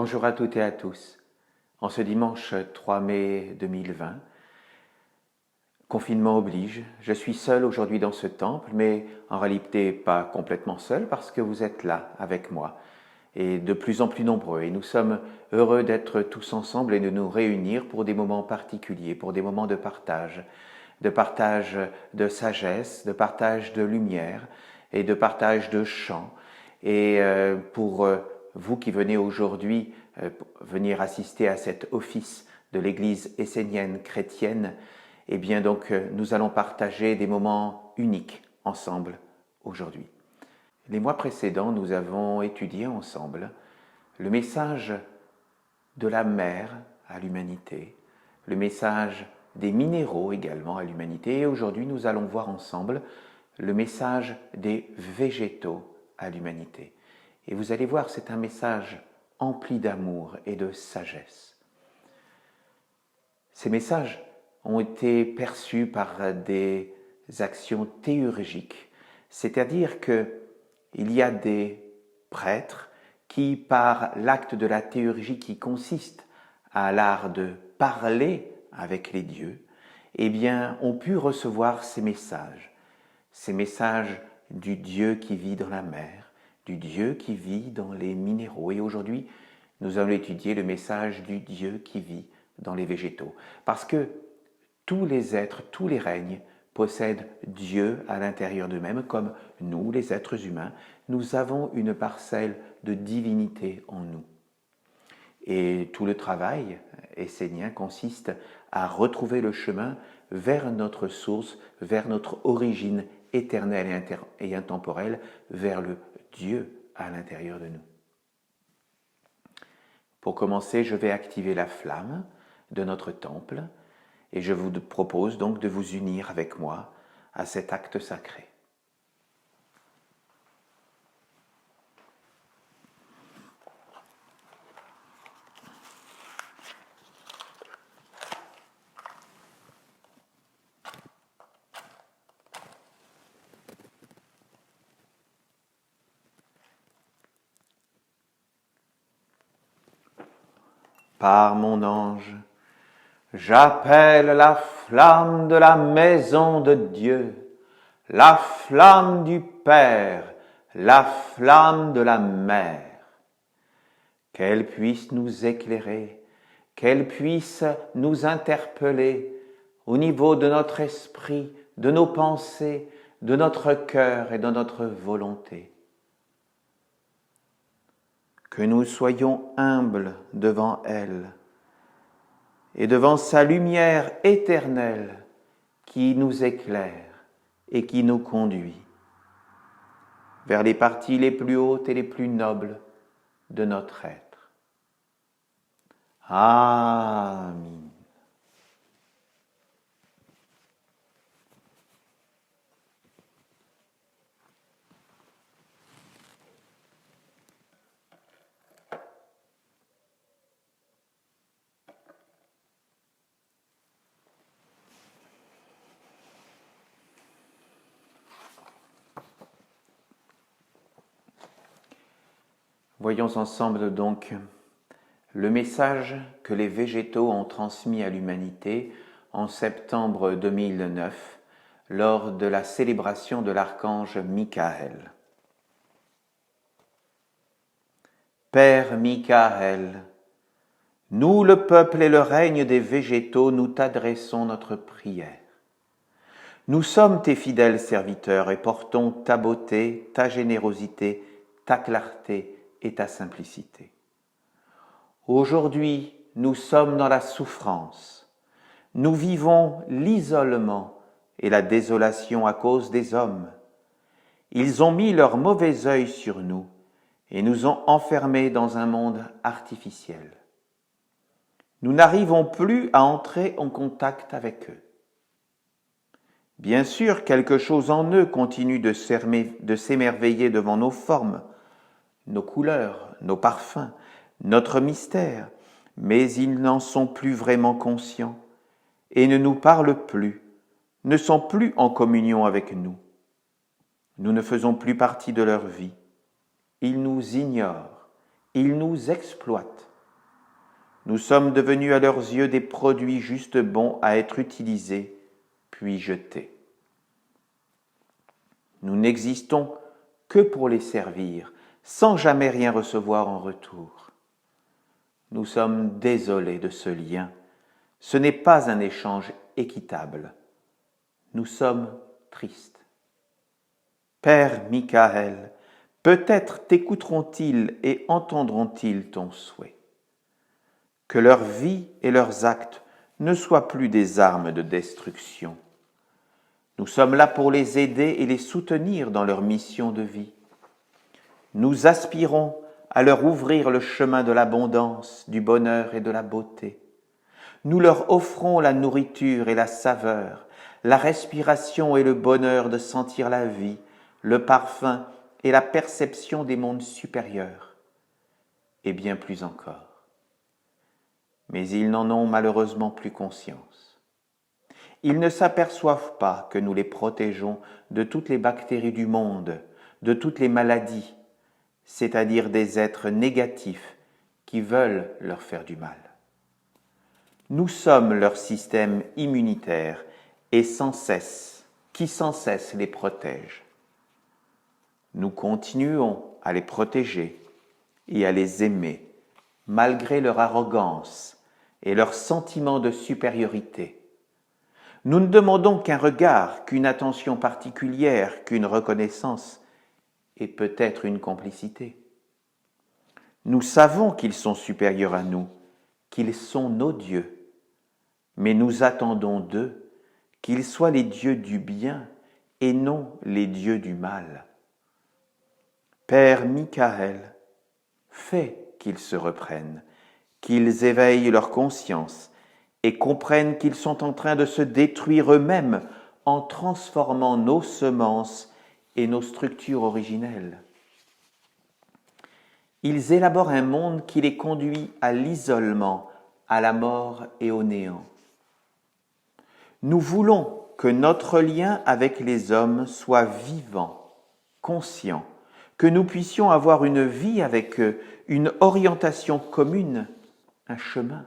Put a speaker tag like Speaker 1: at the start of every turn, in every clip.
Speaker 1: Bonjour à toutes et à tous. En ce dimanche 3 mai 2020, confinement oblige, je suis seul aujourd'hui dans ce temple, mais en réalité pas complètement seul parce que vous êtes là avec moi et de plus en plus nombreux. Et nous sommes heureux d'être tous ensemble et de nous réunir pour des moments particuliers, pour des moments de partage de sagesse, de partage de lumière et de partage de chant. Et pour vous qui venez aujourd'hui venir assister à cet office de l'Église essénienne chrétienne, eh bien donc nous allons partager des moments uniques ensemble aujourd'hui. Les mois précédents, nous avons étudié ensemble le message de la mer à l'humanité, le message des minéraux également à l'humanité, et aujourd'hui nous allons voir ensemble le message des végétaux à l'humanité. Et vous allez voir, c'est un message empli d'amour et de sagesse. Ces messages ont été perçus par des actions théurgiques, c'est-à-dire qu'il y a des prêtres qui, par l'acte de la théurgie qui consiste à l'art de parler avec les dieux, eh bien, ont pu recevoir ces messages du Dieu qui vit dans la mer, du Dieu qui vit dans les minéraux. Et aujourd'hui, nous allons étudier le message du Dieu qui vit dans les végétaux. Parce que tous les êtres, tous les règnes possèdent Dieu à l'intérieur d'eux-mêmes, comme nous, les êtres humains, nous avons une parcelle de divinité en nous. Et tout le travail essénien consiste à retrouver le chemin vers notre source, vers notre origine éternelle et intemporelle, vers le Dieu à l'intérieur de nous. Pour commencer, je vais activer la flamme de notre temple et je vous propose donc de vous unir avec moi à cet acte sacré. Par mon ange, j'appelle la flamme de la maison de Dieu, la flamme du Père, la flamme de la Mère. Qu'elle puisse nous éclairer, qu'elle puisse nous interpeller au niveau de notre esprit, de nos pensées, de notre cœur et de notre volonté. Que nous soyons humbles devant elle et devant sa lumière éternelle qui nous éclaire et qui nous conduit vers les parties les plus hautes et les plus nobles de notre être. Amen. Voyons ensemble donc le message que les végétaux ont transmis à l'humanité en septembre 2009 lors de la célébration de l'archange Michael. Père Michael, nous, le peuple et le règne des végétaux, nous t'adressons notre prière. Nous sommes tes fidèles serviteurs et portons ta beauté, ta générosité, ta clarté et ta simplicité. Aujourd'hui, nous sommes dans la souffrance. Nous vivons l'isolement et la désolation à cause des hommes. Ils ont mis leur mauvais œil sur nous et nous ont enfermés dans un monde artificiel. Nous n'arrivons plus à entrer en contact avec eux. Bien sûr, quelque chose en eux continue de s'émerveiller devant nos formes, nos couleurs, nos parfums, notre mystère, mais ils n'en sont plus vraiment conscients et ne nous parlent plus, ne sont plus en communion avec nous. Nous ne faisons plus partie de leur vie. Ils nous ignorent, ils nous exploitent Nous sommes devenus à leurs yeux des produits juste bons à être utilisés, puis jetés. Nous n'existons que pour les servir, sans jamais rien recevoir en retour. Nous sommes désolés de ce lien. Ce n'est pas un échange équitable. Nous sommes tristes. Père Michael, peut-être t'écouteront-ils et entendront-ils ton souhait. Que leur vie et leurs actes ne soient plus des armes de destruction. Nous sommes là pour les aider et les soutenir dans leur mission de vie. Nous aspirons à leur ouvrir le chemin de l'abondance, du bonheur et de la beauté. Nous leur offrons la nourriture et la saveur, la respiration et le bonheur de sentir la vie, le parfum et la perception des mondes supérieurs, et bien plus encore. Mais ils n'en ont malheureusement plus conscience. Ils ne s'aperçoivent pas que nous les protégeons de toutes les bactéries du monde, de toutes les maladies, c'est-à-dire des êtres négatifs qui veulent leur faire du mal. Nous sommes leur système immunitaire et qui sans cesse les protège. Nous continuons à les protéger et à les aimer, malgré leur arrogance et leur sentiment de supériorité. Nous ne demandons qu'un regard, qu'une attention particulière, qu'une reconnaissance et peut-être une complicité. Nous savons qu'ils sont supérieurs à nous, qu'ils sont nos dieux, mais nous attendons d'eux qu'ils soient les dieux du bien et non les dieux du mal. Père Michael, fais qu'ils se reprennent, qu'ils éveillent leur conscience et comprennent qu'ils sont en train de se détruire eux-mêmes en transformant nos semences et nos structures originelles. Ils élaborent un monde qui les conduit à l'isolement, à la mort et au néant. Nous voulons que notre lien avec les hommes soit vivant, conscient, que nous puissions avoir une vie avec eux, une orientation commune, un chemin.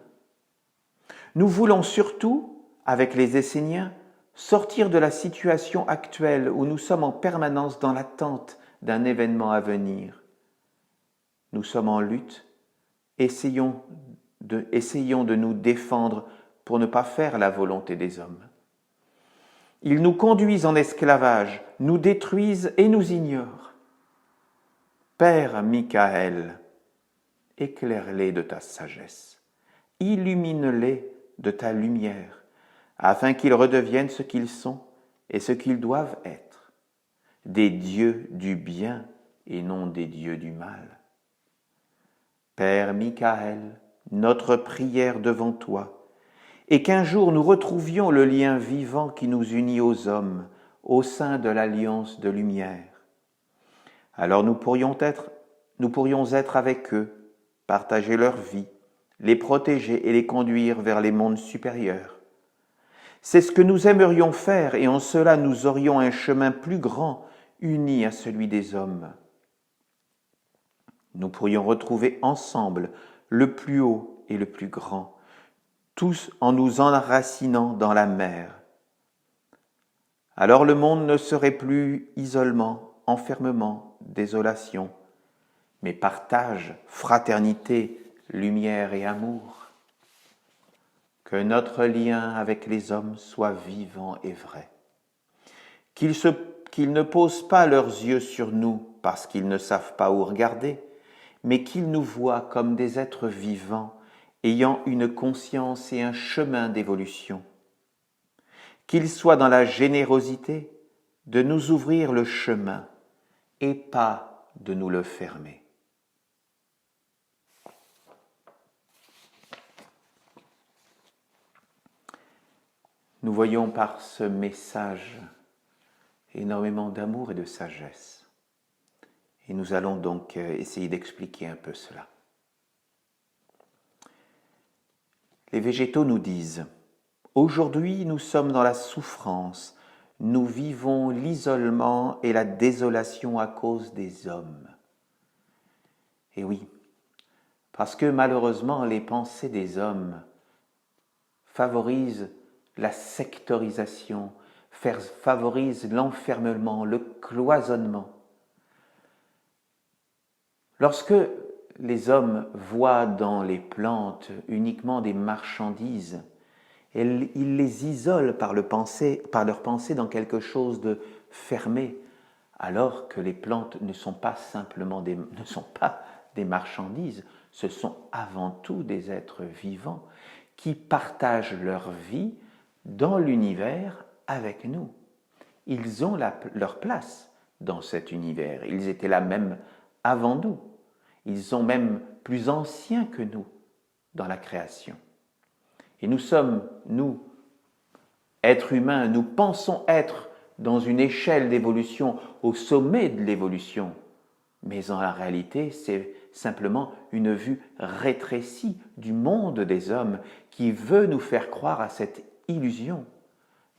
Speaker 1: Nous voulons surtout, avec les Esséniens, sortir de la situation actuelle où nous sommes en permanence dans l'attente d'un événement à venir. Nous sommes en lutte, essayons de nous défendre pour ne pas faire la volonté des hommes. Ils nous conduisent en esclavage, nous détruisent et nous ignorent. Père Michael, éclaire-les de ta sagesse, illumine-les de ta lumière, afin qu'ils redeviennent ce qu'ils sont et ce qu'ils doivent être, des dieux du bien et non des dieux du mal. Père Michael, notre prière devant toi, et qu'un jour nous retrouvions le lien vivant qui nous unit aux hommes au sein de l'alliance de lumière. Alors nous pourrions être avec eux, partager leur vie, les protéger et les conduire vers les mondes supérieurs. C'est ce que nous aimerions faire et en cela nous aurions un chemin plus grand uni à celui des hommes. Nous pourrions retrouver ensemble le plus haut et le plus grand, tous en nous enracinant dans la mer. Alors le monde ne serait plus isolement, enfermement, désolation, mais partage, fraternité, lumière et amour. Que notre lien avec les hommes soit vivant et vrai. Qu'ils ne posent pas leurs yeux sur nous parce qu'ils ne savent pas où regarder, mais qu'ils nous voient comme des êtres vivants, ayant une conscience et un chemin d'évolution. Qu'ils soient dans la générosité de nous ouvrir le chemin et pas de nous le fermer. Nous voyons par ce message énormément d'amour et de sagesse. Et nous allons donc essayer d'expliquer un peu cela. Les végétaux nous disent « Aujourd'hui, nous sommes dans la souffrance, nous vivons l'isolement et la désolation à cause des hommes. » Et oui, Parce que malheureusement, les pensées des hommes favorisent la sectorisation, favorisent l'enfermement, le cloisonnement. Lorsque les hommes voient dans les plantes uniquement des marchandises, ils les isolent par leur pensée dans quelque chose de fermé, alors que les plantes ne sont pas des marchandises, ce sont avant tout des êtres vivants qui partagent leur vie dans l'univers avec nous. Ils ont leur place dans cet univers. Ils étaient là même avant nous. Ils sont même plus anciens que nous dans la création. Et nous sommes, nous, êtres humains, nous pensons être dans une échelle d'évolution au sommet de l'évolution. Mais en réalité, c'est simplement une vue rétrécie du monde des hommes qui veut nous faire croire à cette illusion.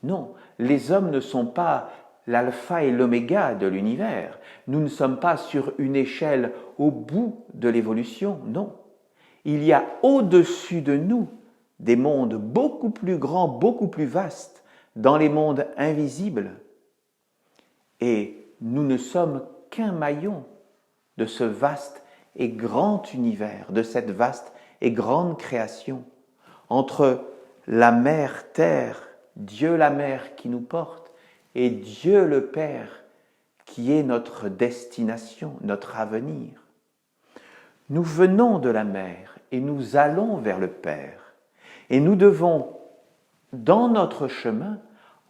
Speaker 1: Non, les hommes ne sont pas l'alpha et l'oméga de l'univers. Nous ne sommes pas sur une échelle au bout de l'évolution, non. Il y a au-dessus de nous des mondes beaucoup plus grands, beaucoup plus vastes, dans les mondes invisibles. Et nous ne sommes qu'un maillon de ce vaste et grand univers, de cette vaste et grande création, entre la mère terre, Dieu la mère qui nous porte, et Dieu le Père qui est notre destination, notre avenir. Nous venons de la mer et nous allons vers le Père. Et nous devons, dans notre chemin,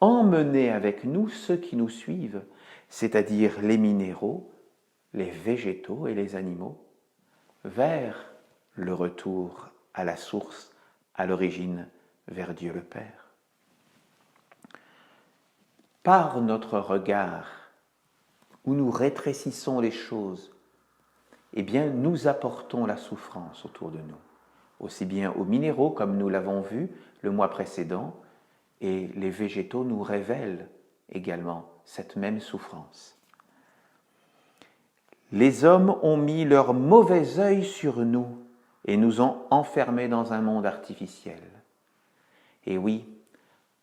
Speaker 1: emmener avec nous ceux qui nous suivent, c'est-à-dire les minéraux, les végétaux et les animaux, vers le retour à la source, à l'origine, vers Dieu le Père. Par notre regard, où nous rétrécissons les choses, eh bien, nous apportons la souffrance autour de nous, aussi bien aux minéraux, comme nous l'avons vu le mois précédent, et les végétaux nous révèlent également cette même souffrance. Les hommes ont mis leur mauvais œil sur nous et nous ont enfermés dans un monde artificiel. Et oui,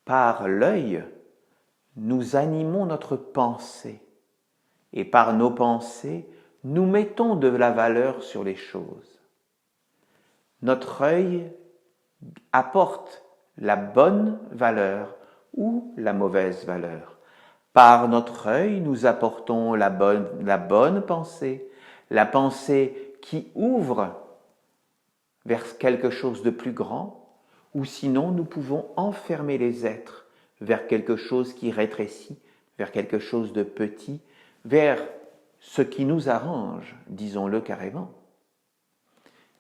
Speaker 1: par l'œil, nous animons notre pensée et par nos pensées, nous mettons de la valeur sur les choses. Notre œil apporte la bonne valeur ou la mauvaise valeur. Par notre œil, nous apportons la bonne pensée, la pensée qui ouvre vers quelque chose de plus grand, ou sinon nous pouvons enfermer les êtres vers quelque chose qui rétrécit, vers quelque chose de petit, vers ce qui nous arrange, disons-le carrément.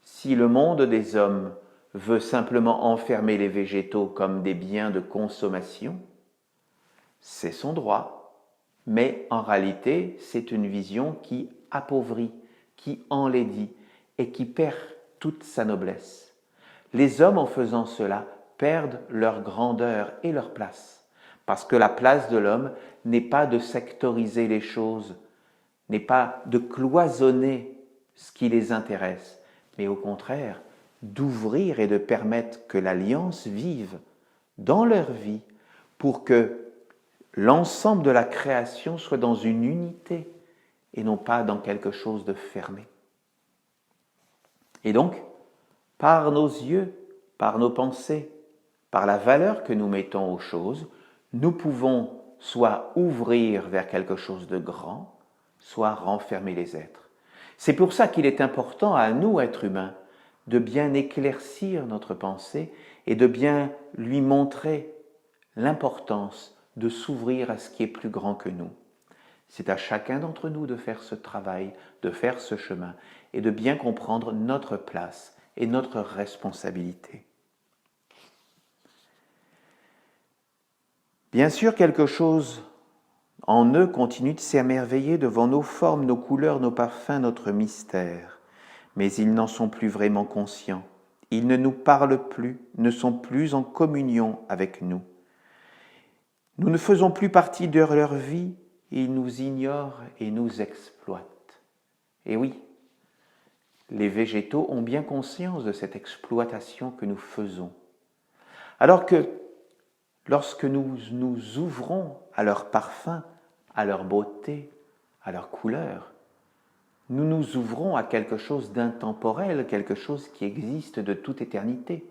Speaker 1: Si le monde des hommes veut simplement enfermer les végétaux comme des biens de consommation, c'est son droit, mais en réalité, c'est une vision qui appauvrit, qui enlaidit et qui perd toute sa noblesse. Les hommes, en faisant cela, perdent leur grandeur et leur place, parce que la place de l'homme n'est pas de sectoriser les choses, n'est pas de cloisonner ce qui les intéresse, mais au contraire, d'ouvrir et de permettre que l'alliance vive dans leur vie pour que l'ensemble de la création soit dans une unité et non pas dans quelque chose de fermé. Et donc, par nos yeux, par nos pensées, par la valeur que nous mettons aux choses, nous pouvons soit ouvrir vers quelque chose de grand, soit renfermer les êtres. C'est pour ça qu'il est important à nous, êtres humains, de bien éclaircir notre pensée et de bien lui montrer l'importance de s'ouvrir à ce qui est plus grand que nous. C'est à chacun d'entre nous de faire ce travail, de faire ce chemin et de bien comprendre notre place et notre responsabilité. Bien sûr, quelque chose en eux continue de s'émerveiller devant nos formes, nos couleurs, nos parfums, notre mystère. Mais ils n'en sont plus vraiment conscients. Ils ne nous parlent plus, ne sont plus en communion avec nous. Nous ne faisons plus partie de leur vie, ils nous ignorent et nous exploitent. Et oui, les végétaux ont bien conscience de cette exploitation que nous faisons. Alors que lorsque nous nous ouvrons à leur parfum, à leur beauté, à leur couleur, nous nous ouvrons à quelque chose d'intemporel, quelque chose qui existe de toute éternité.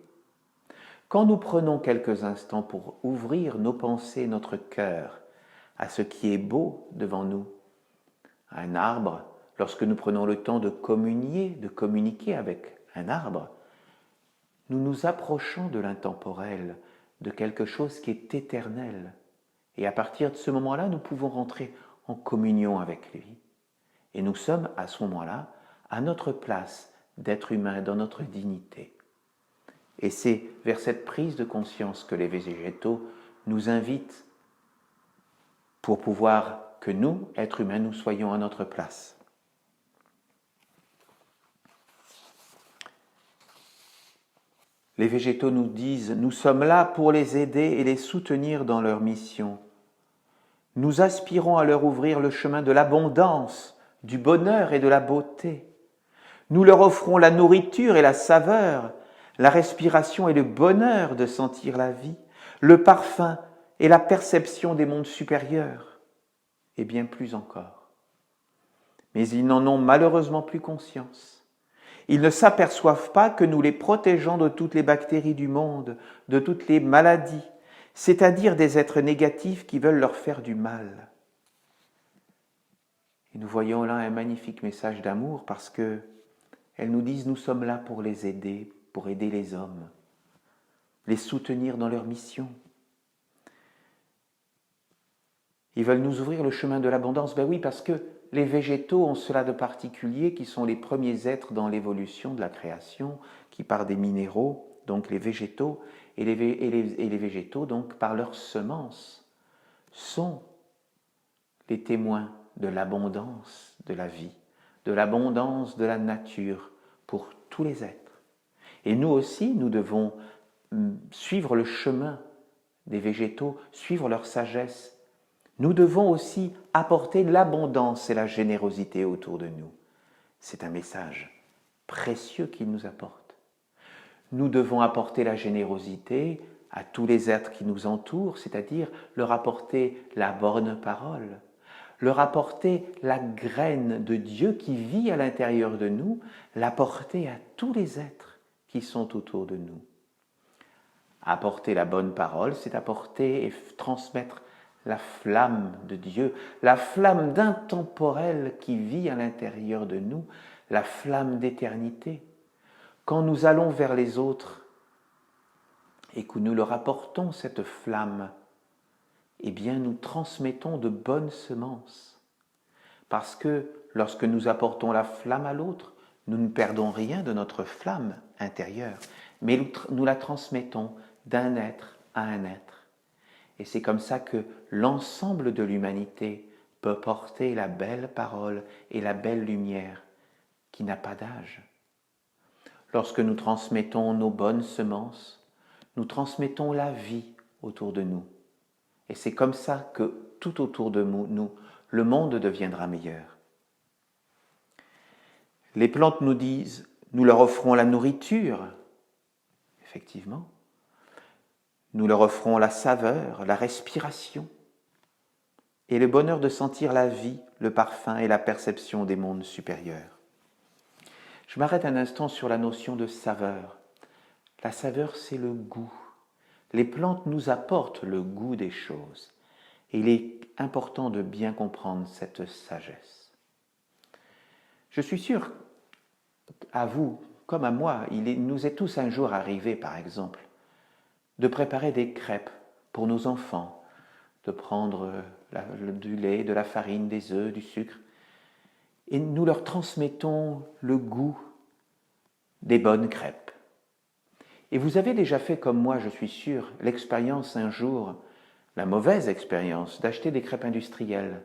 Speaker 1: Quand nous prenons quelques instants pour ouvrir nos pensées, notre cœur, à ce qui est beau devant nous, un arbre, lorsque nous prenons le temps de communiquer avec un arbre, nous nous approchons de l'intemporel, de quelque chose qui est éternel. Et à partir de ce moment-là, nous pouvons rentrer en communion avec lui. Et nous sommes à ce moment-là à notre place d'être humain, dans notre dignité. Et c'est vers cette prise de conscience que les végétaux nous invitent pour pouvoir que nous, êtres humains, nous soyons à notre place. Les végétaux nous disent, nous sommes là pour les aider et les soutenir dans leur mission. Nous aspirons à leur ouvrir le chemin de l'abondance, du bonheur et de la beauté. Nous leur offrons la nourriture et la saveur, la respiration et le bonheur de sentir la vie, le parfum et la perception des mondes supérieurs, et bien plus encore. Mais ils n'en ont malheureusement plus conscience. Ils ne s'aperçoivent pas que nous les protégeons de toutes les bactéries du monde, de toutes les maladies, c'est-à-dire des êtres négatifs qui veulent leur faire du mal. Et nous voyons là un magnifique message d'amour parce qu'elles nous disent nous sommes là pour les aider, pour aider les hommes, les soutenir dans leur mission. Ils veulent nous ouvrir le chemin de l'abondance. Ben oui, parce que les végétaux ont cela de particulier, qui sont les premiers êtres dans l'évolution de la création, qui par des minéraux, donc les végétaux, et les végétaux, donc par leurs semences, sont les témoins de l'abondance de la vie, de l'abondance de la nature pour tous les êtres. Et nous aussi, nous devons suivre le chemin des végétaux, suivre leur sagesse. Nous devons aussi apporter l'abondance et la générosité autour de nous. C'est un message précieux qu'ils nous apportent. Nous devons apporter la générosité à tous les êtres qui nous entourent, c'est-à-dire leur apporter la bonne parole, leur apporter la graine de Dieu qui vit à l'intérieur de nous, l'apporter à tous les êtres qui sont autour de nous. Apporter la bonne parole, c'est apporter et transmettre la flamme de Dieu, la flamme d'intemporel qui vit à l'intérieur de nous, la flamme d'éternité. Quand nous allons vers les autres et que nous leur apportons cette flamme, eh bien nous transmettons de bonnes semences. Parce que lorsque nous apportons la flamme à l'autre, nous ne perdons rien de notre flamme intérieure, mais nous la transmettons d'un être à un être. Et c'est comme ça que l'ensemble de l'humanité peut porter la belle parole et la belle lumière qui n'a pas d'âge. Lorsque nous transmettons nos bonnes semences, nous transmettons la vie autour de nous. Et c'est comme ça que tout autour de nous, le monde deviendra meilleur. Les plantes nous disent, nous leur offrons la nourriture, effectivement. Nous leur offrons la saveur, la respiration et le bonheur de sentir la vie, le parfum et la perception des mondes supérieurs. Je m'arrête un instant sur la notion de saveur. La saveur, c'est le goût. Les plantes nous apportent le goût des choses. Et il est important de bien comprendre cette sagesse. Je suis sûr, à vous comme à moi, il nous est tous un jour arrivé, par exemple, de préparer des crêpes pour nos enfants, de prendre du lait, de la farine, des œufs, du sucre, et nous leur transmettons le goût des bonnes crêpes. Et vous avez déjà fait comme moi, je suis sûr, l'expérience un jour, la mauvaise expérience, d'acheter des crêpes industrielles.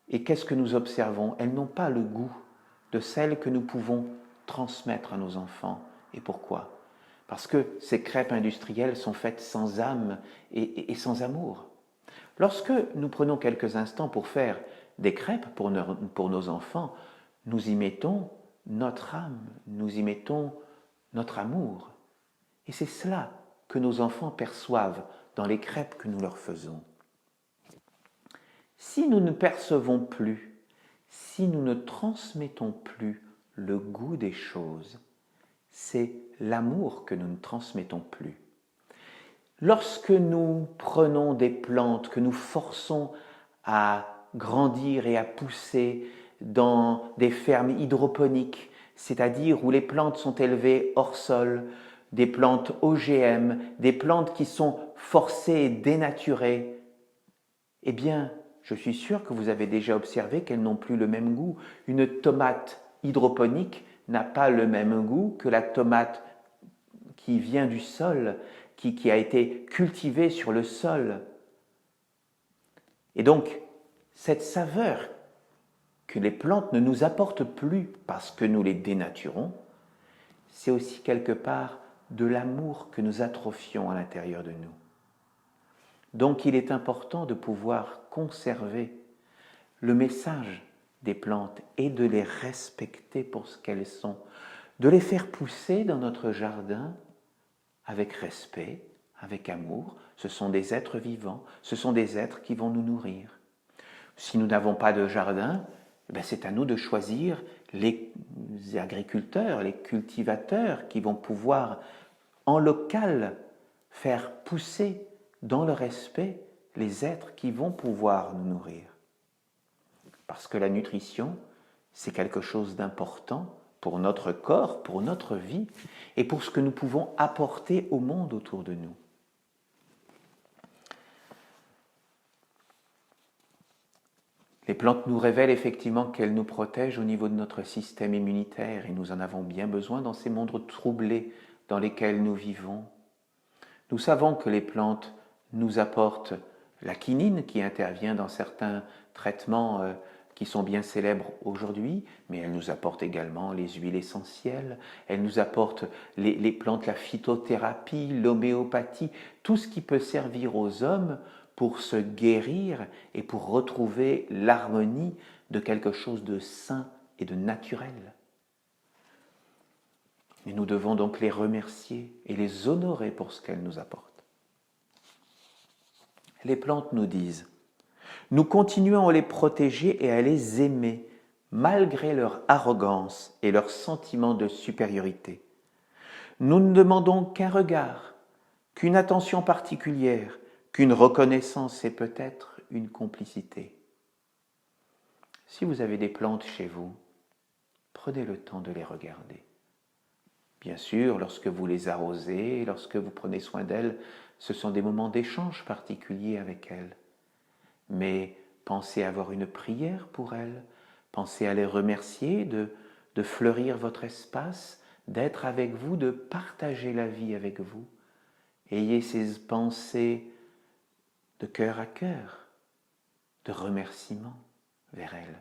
Speaker 1: Et qu'est-ce que nous observons? Elles n'ont pas le goût de celles que nous pouvons transmettre à nos enfants. Et pourquoi? Parce que ces crêpes industrielles sont faites sans âme et sans amour. Lorsque nous prenons quelques instants pour faire des crêpes pour nos enfants, nous y mettons notre âme, nous y mettons notre amour. Et c'est cela que nos enfants perçoivent dans les crêpes que nous leur faisons. Si nous ne percevons plus, si nous ne transmettons plus le goût des choses, c'est l'amour que nous ne transmettons plus. Lorsque nous prenons des plantes que nous forçons à grandir et à pousser dans des fermes hydroponiques, c'est-à-dire où les plantes sont élevées hors sol, des plantes OGM, des plantes qui sont forcées et dénaturées, eh bien, je suis sûr que vous avez déjà observé qu'elles n'ont plus le même goût. Une tomate hydroponique n'a pas le même goût que la tomate qui vient du sol, qui a été cultivée sur le sol. Et donc, cette saveur que les plantes ne nous apportent plus parce que nous les dénaturons, c'est aussi quelque part de l'amour que nous atrophions à l'intérieur de nous. Donc il est important de pouvoir conserver le message des plantes et de les respecter pour ce qu'elles sont, de les faire pousser dans notre jardin avec respect, avec amour. Ce sont des êtres vivants, ce sont des êtres qui vont nous nourrir. Si nous n'avons pas de jardin, c'est à nous de choisir les agriculteurs, les cultivateurs qui vont pouvoir en local faire pousser dans le respect les êtres qui vont pouvoir nous nourrir. Parce que la nutrition, c'est quelque chose d'important pour notre corps, pour notre vie et pour ce que nous pouvons apporter au monde autour de nous. Les plantes nous révèlent effectivement qu'elles nous protègent au niveau de notre système immunitaire et nous en avons bien besoin dans ces mondes troublés dans lesquels nous vivons. Nous savons que les plantes nous apportent la quinine qui intervient dans certains traitements qui sont bien célèbres aujourd'hui, mais elles nous apportent également les huiles essentielles, elles nous apportent les plantes, la phytothérapie, l'homéopathie, tout ce qui peut servir aux hommes pour se guérir et pour retrouver l'harmonie de quelque chose de sain et de naturel. Et nous devons donc les remercier et les honorer pour ce qu'elles nous apportent. Les plantes nous disent « Nous continuons à les protéger et à les aimer malgré leur arrogance et leur sentiment de supériorité. Nous ne demandons qu'un regard, qu'une attention particulière, qu'une reconnaissance et peut-être une complicité. » Si vous avez des plantes chez vous, prenez le temps de les regarder. Bien sûr, lorsque vous les arrosez, lorsque vous prenez soin d'elles, ce sont des moments d'échange particuliers avec elles. Mais pensez à avoir une prière pour elles, pensez à les remercier de fleurir votre espace, d'être avec vous, de partager la vie avec vous. Ayez ces pensées de cœur à cœur, de remerciement vers elles.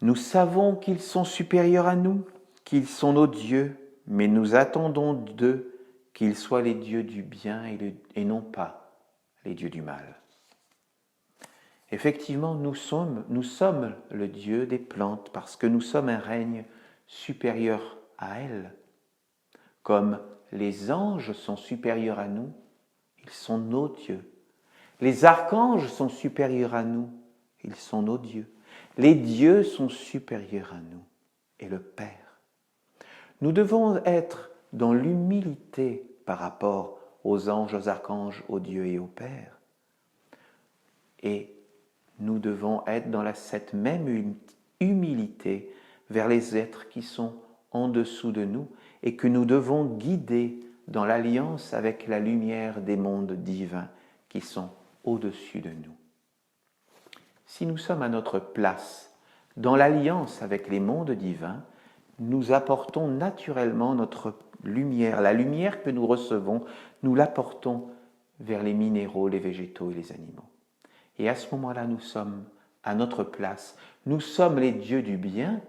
Speaker 1: Nous savons qu'ils sont supérieurs à nous, qu'ils sont nos dieux, mais nous attendons d'eux qu'ils soient les dieux du bien et non pas les dieux du mal. Effectivement, nous sommes le Dieu des plantes parce que nous sommes un règne supérieur à elles. Comme les anges sont supérieurs à nous, ils sont nos dieux. Les archanges sont supérieurs à nous, ils sont nos dieux. Les dieux sont supérieurs à nous et le Père. Nous devons être dans l'humilité par rapport aux anges, aux archanges, aux dieux et au Père. Et nous devons être dans cette même humilité vers les êtres qui sont en dessous de nous et que nous devons guider dans l'alliance avec la lumière des mondes divins qui sont au-dessus de nous. Si nous sommes à notre place dans l'alliance avec les mondes divins, nous apportons naturellement notre lumière. La lumière que nous recevons, nous l'apportons vers les minéraux, les végétaux et les animaux. Et à ce moment-là, nous sommes à notre place. Nous sommes les dieux du bien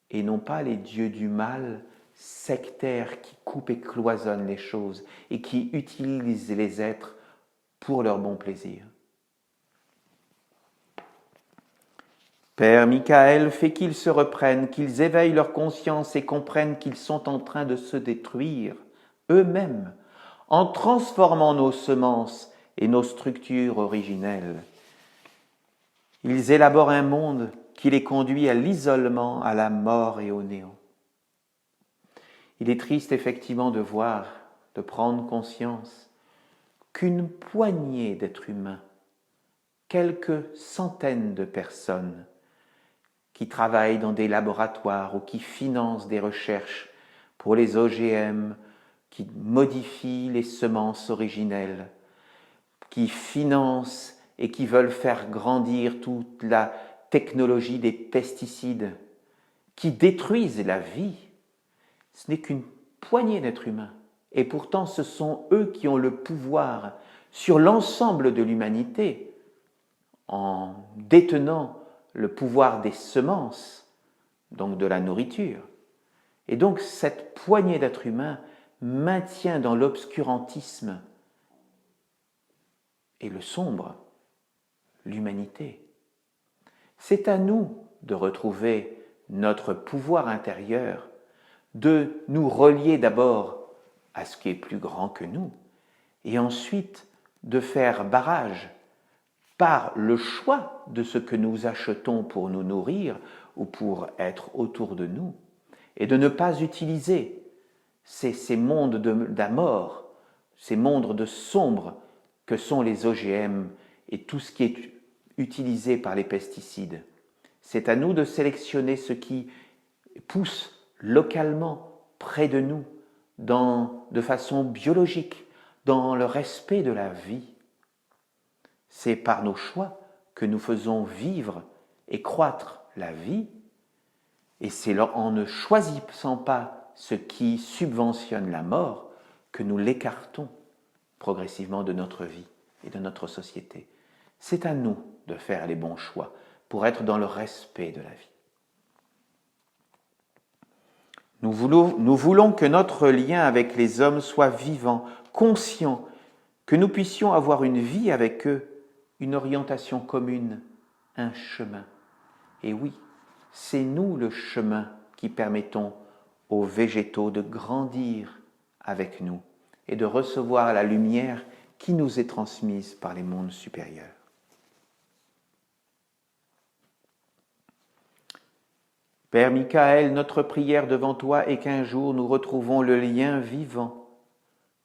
Speaker 1: et non pas les dieux du mal sectaires qui coupent et cloisonnent les choses et qui utilisent les êtres pour leur bon plaisir. Père Michael, fais qu'ils se reprennent, qu'ils éveillent leur conscience et comprennent qu'ils sont en train de se détruire eux-mêmes en transformant nos semences et nos structures originelles. Ils élaborent un monde qui les conduit à l'isolement, à la mort et au néant. Il est triste effectivement de voir, de prendre conscience qu'une poignée d'êtres humains, quelques centaines de personnes qui travaillent dans des laboratoires ou qui financent des recherches pour les OGM, qui modifient les semences originelles, qui financent et qui veulent faire grandir toute la technologie des pesticides, qui détruisent la vie, ce n'est qu'une poignée d'êtres humains. Et pourtant, ce sont eux qui ont le pouvoir sur l'ensemble de l'humanité, en détenant le pouvoir des semences, donc de la nourriture. Et donc, cette poignée d'êtres humains maintient dans l'obscurantisme et le sombre l'humanité. C'est à nous de retrouver notre pouvoir intérieur, de nous relier d'abord à ce qui est plus grand que nous, et ensuite de faire barrage par le choix de ce que nous achetons pour nous nourrir ou pour être autour de nous, et de ne pas utiliser ces mondes d'amor, ces mondes de sombre que sont les OGM et tout ce qui est utilisé par les pesticides. C'est à nous de sélectionner ce qui pousse localement, près de nous, de façon biologique, dans le respect de la vie. C'est par nos choix que nous faisons vivre et croître la vie, et c'est en ne choisissant pas ce qui subventionne la mort que nous l'écartons progressivement de notre vie et de notre société. C'est à nous de faire les bons choix pour être dans le respect de la vie. Nous voulons que notre lien avec les hommes soit vivant, conscient, que nous puissions avoir une vie avec eux, une orientation commune, un chemin. Et oui, c'est nous le chemin qui permettons aux végétaux de grandir avec nous et de recevoir la lumière qui nous est transmise par les mondes supérieurs. Père Michael, notre prière devant toi est qu'un jour nous retrouvons le lien vivant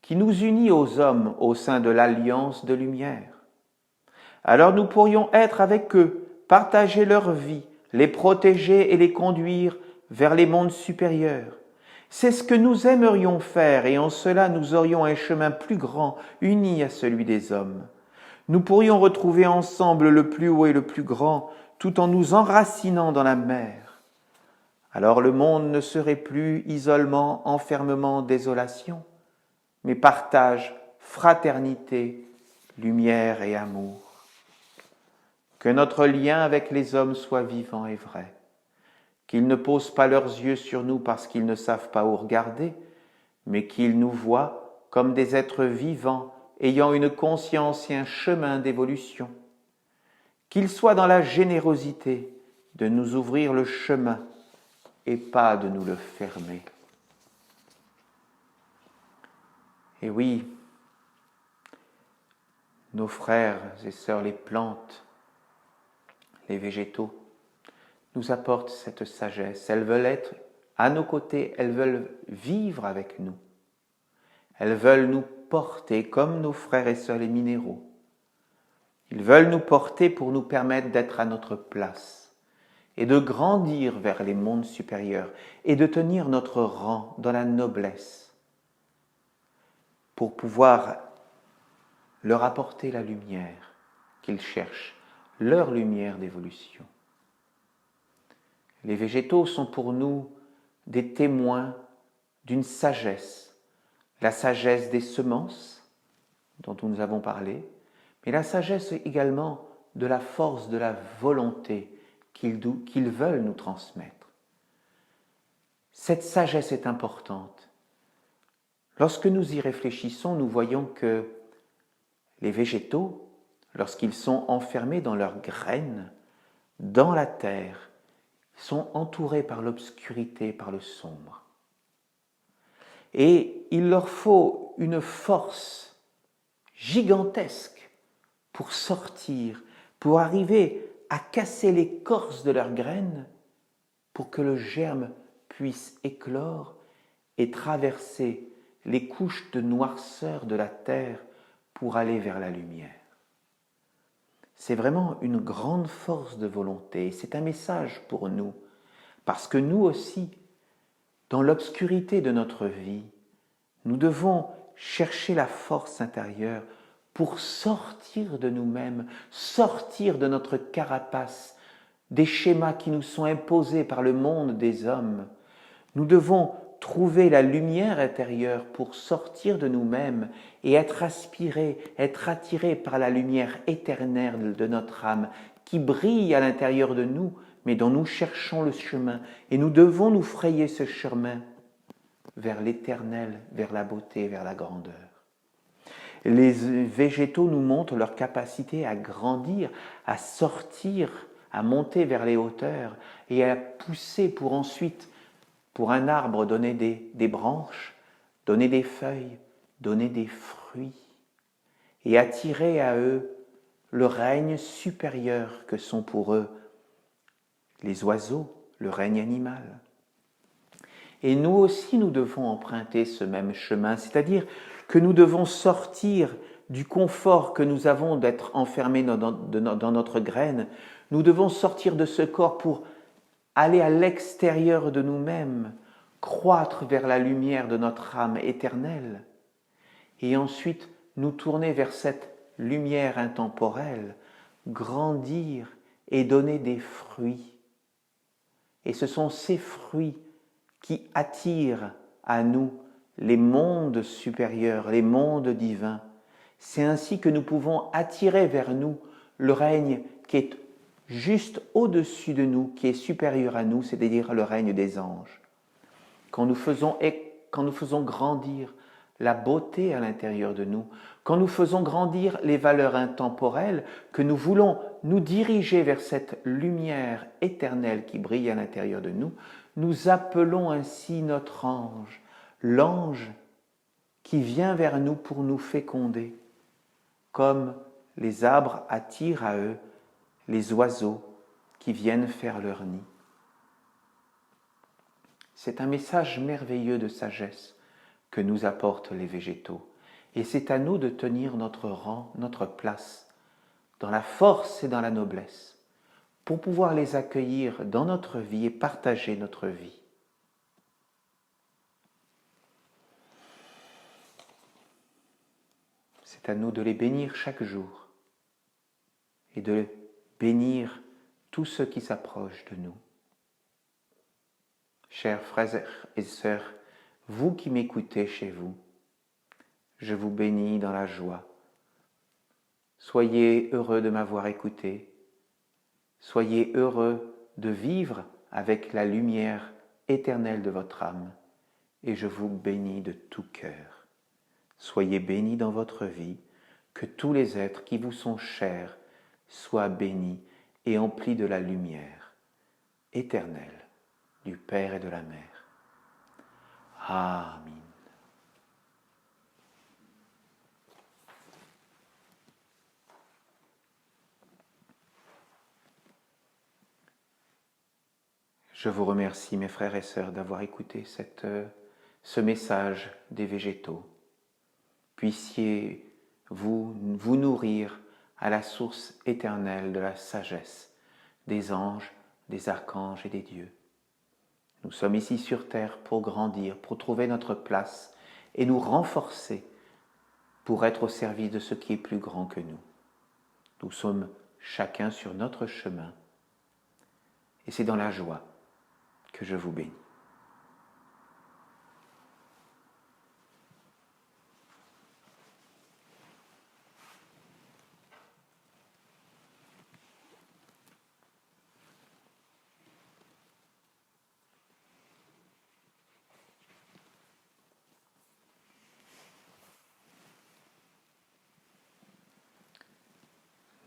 Speaker 1: qui nous unit aux hommes au sein de l'alliance de lumière. Alors nous pourrions être avec eux, partager leur vie, les protéger et les conduire vers les mondes supérieurs. C'est ce que nous aimerions faire et en cela nous aurions un chemin plus grand, uni à celui des hommes. Nous pourrions retrouver ensemble le plus haut et le plus grand, tout en nous enracinant dans la mer. Alors le monde ne serait plus isolement, enfermement, désolation, mais partage, fraternité, lumière et amour. Que notre lien avec les hommes soit vivant et vrai, qu'ils ne posent pas leurs yeux sur nous parce qu'ils ne savent pas où regarder, mais qu'ils nous voient comme des êtres vivants, ayant une conscience et un chemin d'évolution. Qu'ils soient dans la générosité de nous ouvrir le chemin et pas de nous le fermer. Et oui, nos frères et sœurs, les plantes, les végétaux, nous apportent cette sagesse. Elles veulent être à nos côtés, elles veulent vivre avec nous. Elles veulent nous porter comme nos frères et sœurs les minéraux. Ils veulent nous porter pour nous permettre d'être à notre place et de grandir vers les mondes supérieurs et de tenir notre rang dans la noblesse pour pouvoir leur apporter la lumière qu'ils cherchent, leur lumière d'évolution. Les végétaux sont pour nous des témoins d'une sagesse, la sagesse des semences dont nous avons parlé, mais la sagesse également de la force de la volonté qu'ils veulent nous transmettre. Cette sagesse est importante. Lorsque nous y réfléchissons, nous voyons que les végétaux, lorsqu'ils sont enfermés dans leurs graines, dans la terre, sont entourés par l'obscurité, par le sombre. Et il leur faut une force gigantesque pour sortir, pour arriver à casser l'écorce de leurs graines, pour que le germe puisse éclore et traverser les couches de noirceur de la terre pour aller vers la lumière. C'est vraiment une grande force de volonté, c'est un message pour nous, parce que nous aussi, dans l'obscurité de notre vie, nous devons chercher la force intérieure pour sortir de nous-mêmes, sortir de notre carapace, des schémas qui nous sont imposés par le monde des hommes. Nous devons trouver la lumière intérieure pour sortir de nous-mêmes et être aspirés, être attirés par la lumière éternelle de notre âme qui brille à l'intérieur de nous, mais dont nous cherchons le chemin. Et nous devons nous frayer ce chemin vers l'éternel, vers la beauté, vers la grandeur. Les végétaux nous montrent leur capacité à grandir, à sortir, à monter vers les hauteurs et à pousser pour ensuite, pour un arbre, donner des branches, donner des feuilles, donner des fruits et attirer à eux le règne supérieur que sont pour eux les oiseaux, le règne animal. Et nous aussi, nous devons emprunter ce même chemin, c'est-à-dire que nous devons sortir du confort que nous avons d'être enfermés dans notre graine. Nous devons sortir de ce corps pour aller à l'extérieur de nous-mêmes, croître vers la lumière de notre âme éternelle, et ensuite nous tourner vers cette lumière intemporelle, grandir et donner des fruits. Et ce sont ces fruits qui attirent à nous les mondes supérieurs, les mondes divins. C'est ainsi que nous pouvons attirer vers nous le règne qui est juste au-dessus de nous, qui est supérieur à nous, c'est-à-dire le règne des anges. Quand nous faisons grandir la beauté à l'intérieur de nous, quand nous faisons grandir les valeurs intemporelles, que nous voulons nous diriger vers cette lumière éternelle qui brille à l'intérieur de nous, nous appelons ainsi notre ange, l'ange qui vient vers nous pour nous féconder, comme les arbres attirent à eux les oiseaux qui viennent faire leur nid. C'est un message merveilleux de sagesse que nous apportent les végétaux. Et c'est à nous de tenir notre rang, notre place, dans la force et dans la noblesse, pour pouvoir les accueillir dans notre vie et partager notre vie. C'est à nous de les bénir chaque jour et de bénir tous ceux qui s'approchent de nous. Chers frères et sœurs, vous qui m'écoutez chez vous, je vous bénis dans la joie. Soyez heureux de m'avoir écouté. Soyez heureux de vivre avec la lumière éternelle de votre âme. Et je vous bénis de tout cœur. Soyez bénis dans votre vie, que tous les êtres qui vous sont chers soient bénis et emplis de la lumière éternelle du Père et de la Mère. Amen. Je vous remercie, mes frères et sœurs, d'avoir écouté ce message des végétaux. Puissiez-vous vous nourrir à la source éternelle de la sagesse des anges, des archanges et des dieux. Nous sommes ici sur terre pour grandir, pour trouver notre place et nous renforcer pour être au service de ce qui est plus grand que nous. Nous sommes chacun sur notre chemin et c'est dans la joie que je vous bénis.